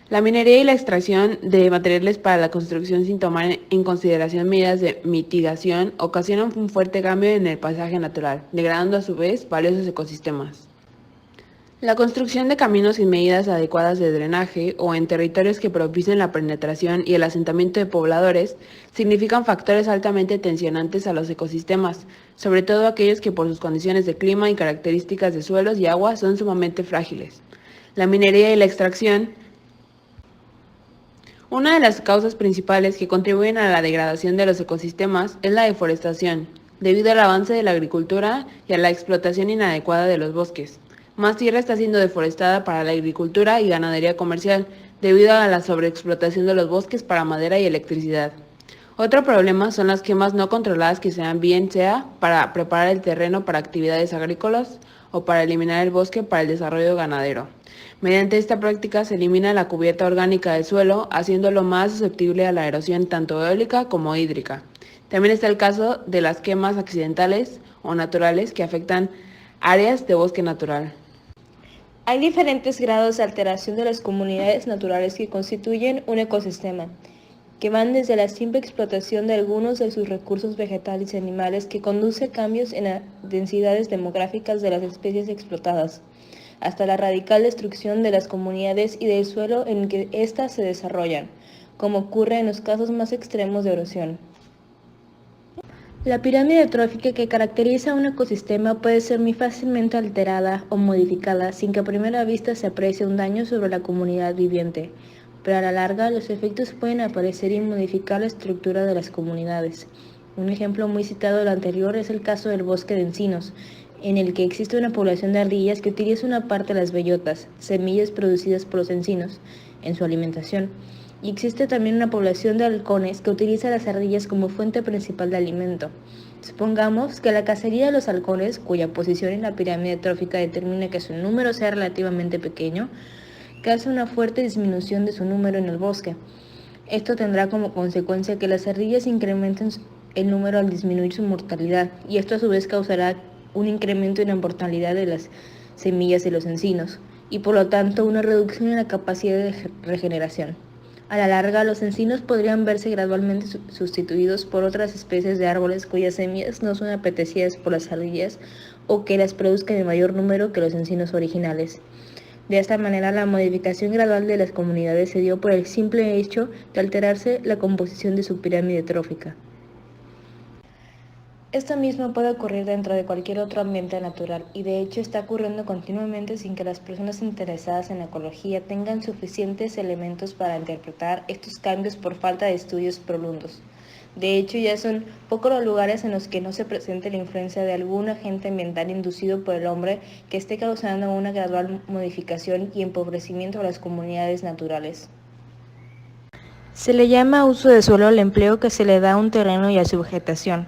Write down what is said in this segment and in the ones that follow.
La minería y la extracción de materiales para la construcción sin tomar en consideración medidas de mitigación ocasionan un fuerte cambio en el paisaje natural, degradando a su vez valiosos ecosistemas. La construcción de caminos sin medidas adecuadas de drenaje o en territorios que propicien la penetración y el asentamiento de pobladores significan factores altamente tensionantes a los ecosistemas, sobre todo aquellos que por sus condiciones de clima y características de suelos y agua son sumamente frágiles. La minería y la extracción. Una de las causas principales que contribuyen a la degradación de los ecosistemas es la deforestación, debido al avance de la agricultura y a la explotación inadecuada de los bosques. Más tierra está siendo deforestada para la agricultura y ganadería comercial, debido a la sobreexplotación de los bosques para madera y electricidad. Otro problema son las quemas no controladas que se dan bien sea para preparar el terreno para actividades agrícolas o para eliminar el bosque para el desarrollo ganadero. Mediante esta práctica se elimina la cubierta orgánica del suelo, haciéndolo más susceptible a la erosión tanto eólica como hídrica. También está el caso de las quemas accidentales o naturales que afectan áreas de bosque natural. Hay diferentes grados de alteración de las comunidades naturales que constituyen un ecosistema, que van desde la simple explotación de algunos de sus recursos vegetales y animales que conduce a cambios en las densidades demográficas de las especies explotadas, hasta la radical destrucción de las comunidades y del suelo en que éstas se desarrollan, como ocurre en los casos más extremos de erosión. La pirámide trófica que caracteriza un ecosistema puede ser muy fácilmente alterada o modificada sin que a primera vista se aprecie un daño sobre la comunidad viviente, pero a la larga los efectos pueden aparecer y modificar la estructura de las comunidades. Un ejemplo muy citado del anterior es el caso del bosque de encinos, en el que existe una población de ardillas que utiliza una parte de las bellotas, semillas producidas por los encinos, en su alimentación. Y existe también una población de halcones que utiliza las ardillas como fuente principal de alimento. Supongamos que la cacería de los halcones, cuya posición en la pirámide trófica determina que su número sea relativamente pequeño, causa una fuerte disminución de su número en el bosque. Esto tendrá como consecuencia que las ardillas incrementen el número al disminuir su mortalidad, y esto a su vez causará un incremento en la mortalidad de las semillas de los encinos, y por lo tanto una reducción en la capacidad de regeneración. A la larga, los encinos podrían verse gradualmente sustituidos por otras especies de árboles cuyas semillas no son apetecidas por las ardillas o que las produzcan en mayor número que los encinos originales. De esta manera, la modificación gradual de las comunidades se dio por el simple hecho de alterarse la composición de su pirámide trófica. Esto mismo puede ocurrir dentro de cualquier otro ambiente natural y de hecho está ocurriendo continuamente sin que las personas interesadas en la ecología tengan suficientes elementos para interpretar estos cambios por falta de estudios profundos. De hecho, ya son pocos los lugares en los que no se presente la influencia de algún agente ambiental inducido por el hombre que esté causando una gradual modificación y empobrecimiento de las comunidades naturales. Se le llama uso de suelo al empleo que se le da a un terreno y a su vegetación.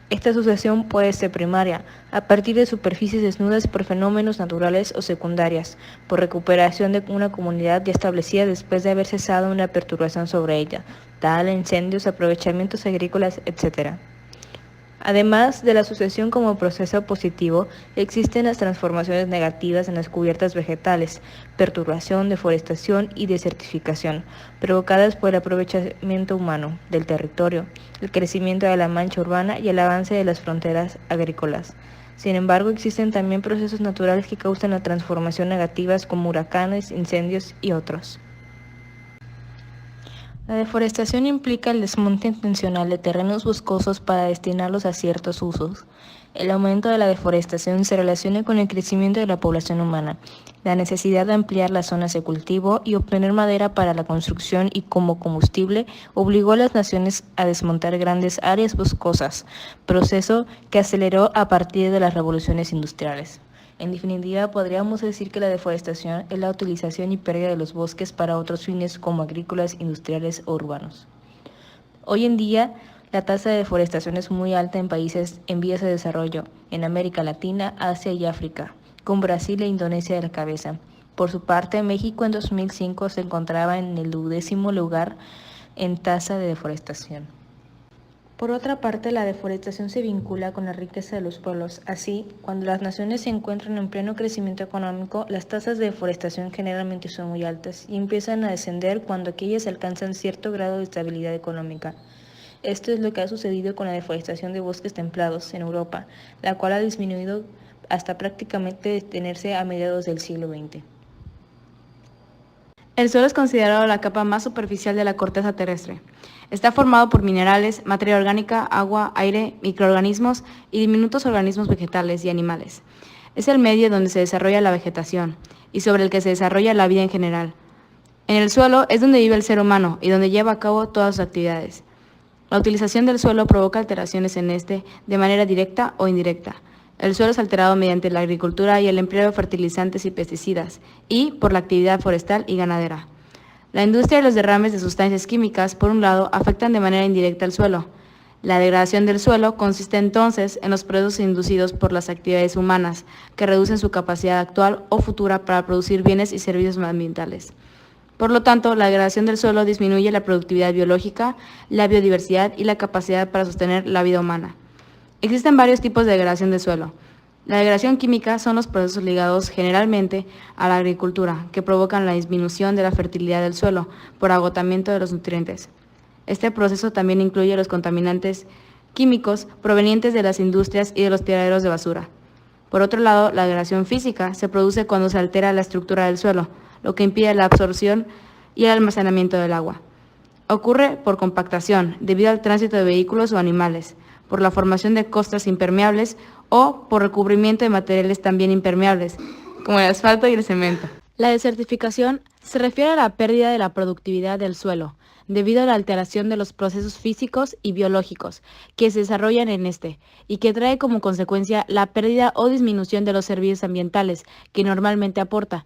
Esta sucesión puede ser primaria, a partir de superficies desnudas por fenómenos naturales o secundarias, por recuperación de una comunidad ya establecida después de haber cesado una perturbación sobre ella, tal incendios, aprovechamientos agrícolas, etc. Además de la sucesión como proceso positivo, existen las transformaciones negativas en las cubiertas vegetales, perturbación, deforestación y desertificación, provocadas por el aprovechamiento humano del territorio, el crecimiento de la mancha urbana y el avance de las fronteras agrícolas. Sin embargo, existen también procesos naturales que causan la transformación negativas como huracanes, incendios y otros. La deforestación implica el desmonte intencional de terrenos boscosos para destinarlos a ciertos usos. El aumento de la deforestación se relaciona con el crecimiento de la población humana, la necesidad de ampliar las zonas de cultivo y obtener madera para la construcción y como combustible obligó a las naciones a desmontar grandes áreas boscosas, proceso que aceleró a partir de las revoluciones industriales. En definitiva, podríamos decir que la deforestación es la utilización y pérdida de los bosques para otros fines como agrícolas, industriales o urbanos. Hoy en día, la tasa de deforestación es muy alta en países en vías de desarrollo, en América Latina, Asia y África, con Brasil e Indonesia a la cabeza. Por su parte, México en 2005 se encontraba en el 12º lugar en tasa de deforestación. Por otra parte, la deforestación se vincula con la riqueza de los pueblos. Así, cuando las naciones se encuentran en pleno crecimiento económico, las tasas de deforestación generalmente son muy altas y empiezan a descender cuando aquellas alcanzan cierto grado de estabilidad económica. Esto es lo que ha sucedido con la deforestación de bosques templados en Europa, la cual ha disminuido hasta prácticamente detenerse a mediados del siglo XX. El suelo es considerado la capa más superficial de la corteza terrestre. Está formado por minerales, materia orgánica, agua, aire, microorganismos y diminutos organismos vegetales y animales. Es el medio donde se desarrolla la vegetación y sobre el que se desarrolla la vida en general. En el suelo es donde vive el ser humano y donde lleva a cabo todas sus actividades. La utilización del suelo provoca alteraciones en este de manera directa o indirecta. El suelo es alterado mediante la agricultura y el empleo de fertilizantes y pesticidas, y por la actividad forestal y ganadera. La industria y los derrames de sustancias químicas, por un lado, afectan de manera indirecta al suelo. La degradación del suelo consiste entonces en los procesos inducidos por las actividades humanas, que reducen su capacidad actual o futura para producir bienes y servicios ambientales. Por lo tanto, la degradación del suelo disminuye la productividad biológica, la biodiversidad y la capacidad para sostener la vida humana. Existen varios tipos de degradación del suelo. La degradación química son los procesos ligados generalmente a la agricultura, que provocan la disminución de la fertilidad del suelo por agotamiento de los nutrientes. Este proceso también incluye los contaminantes químicos provenientes de las industrias y de los tiraderos de basura. Por otro lado, la degradación física se produce cuando se altera la estructura del suelo, lo que impide la absorción y el almacenamiento del agua. Ocurre por compactación, debido al tránsito de vehículos o animales, por la formación de costras impermeables o por recubrimiento de materiales también impermeables, como el asfalto y el cemento. La desertificación se refiere a la pérdida de la productividad del suelo, debido a la alteración de los procesos físicos y biológicos que se desarrollan en este, y que trae como consecuencia la pérdida o disminución de los servicios ambientales que normalmente aporta.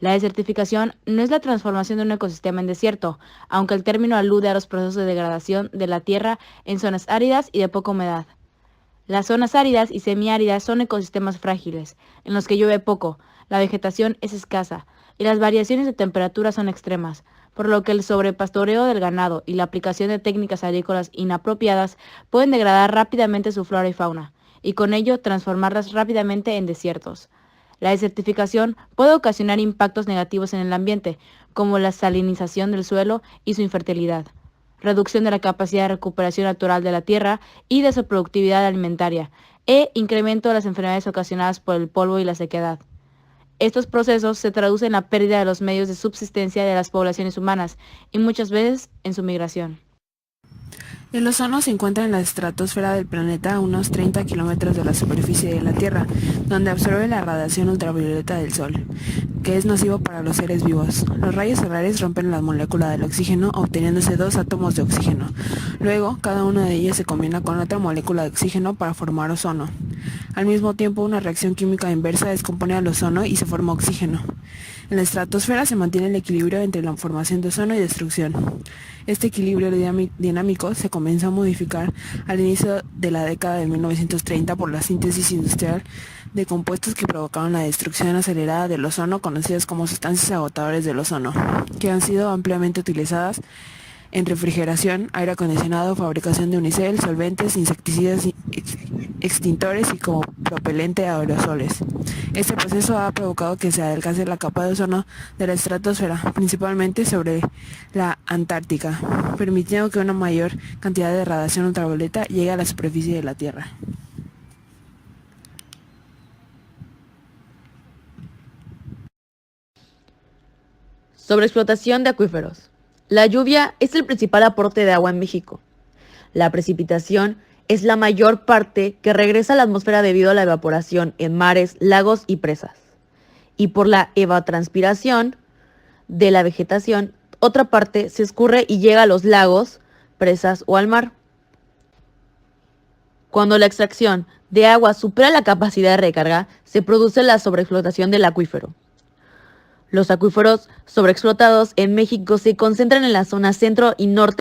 La desertificación no es la transformación de un ecosistema en desierto, aunque el término alude a los procesos de degradación de la tierra en zonas áridas y de poca humedad. Las zonas áridas y semiáridas son ecosistemas frágiles, en los que llueve poco, la vegetación es escasa y las variaciones de temperatura son extremas, por lo que el sobrepastoreo del ganado y la aplicación de técnicas agrícolas inapropiadas pueden degradar rápidamente su flora y fauna, y con ello transformarlas rápidamente en desiertos. La desertificación puede ocasionar impactos negativos en el ambiente, como la salinización del suelo y su infertilidad, reducción de la capacidad de recuperación natural de la tierra y de su productividad alimentaria, e incremento de las enfermedades ocasionadas por el polvo y la sequedad. Estos procesos se traducen en la pérdida de los medios de subsistencia de las poblaciones humanas y muchas veces en su migración. El ozono se encuentra en la estratosfera del planeta a unos 30 kilómetros de la superficie de la Tierra, donde absorbe la radiación ultravioleta del Sol, que es nocivo para los seres vivos. Los rayos solares rompen la molécula del oxígeno, obteniéndose dos átomos de oxígeno. Luego, cada uno de ellos se combina con otra molécula de oxígeno para formar ozono. Al mismo tiempo, una reacción química inversa descompone al ozono y se forma oxígeno. En la estratosfera se mantiene el equilibrio entre la formación de ozono y destrucción. Este equilibrio dinámico se comenzó a modificar al inicio de la década de 1930 por la síntesis industrial de compuestos que provocaron la destrucción acelerada del ozono, conocidas como sustancias agotadoras del ozono, que han sido ampliamente utilizadas en refrigeración, aire acondicionado, fabricación de unicel, solventes, insecticidas, extintores y como propelente a aerosoles. Este proceso ha provocado que se adelgace la capa de ozono de la estratosfera, principalmente sobre la Antártica, permitiendo que una mayor cantidad de radiación ultravioleta llegue a la superficie de la Tierra. Sobreexplotación de acuíferos. La lluvia es el principal aporte de agua en México. La precipitación es la mayor parte que regresa a la atmósfera debido a la evaporación en mares, lagos y presas. Y por la evapotranspiración de la vegetación, otra parte se escurre y llega a los lagos, presas o al mar. Cuando la extracción de agua supera la capacidad de recarga, se produce la sobreexplotación del acuífero. Los acuíferos sobreexplotados en México se concentran en la zona centro y norte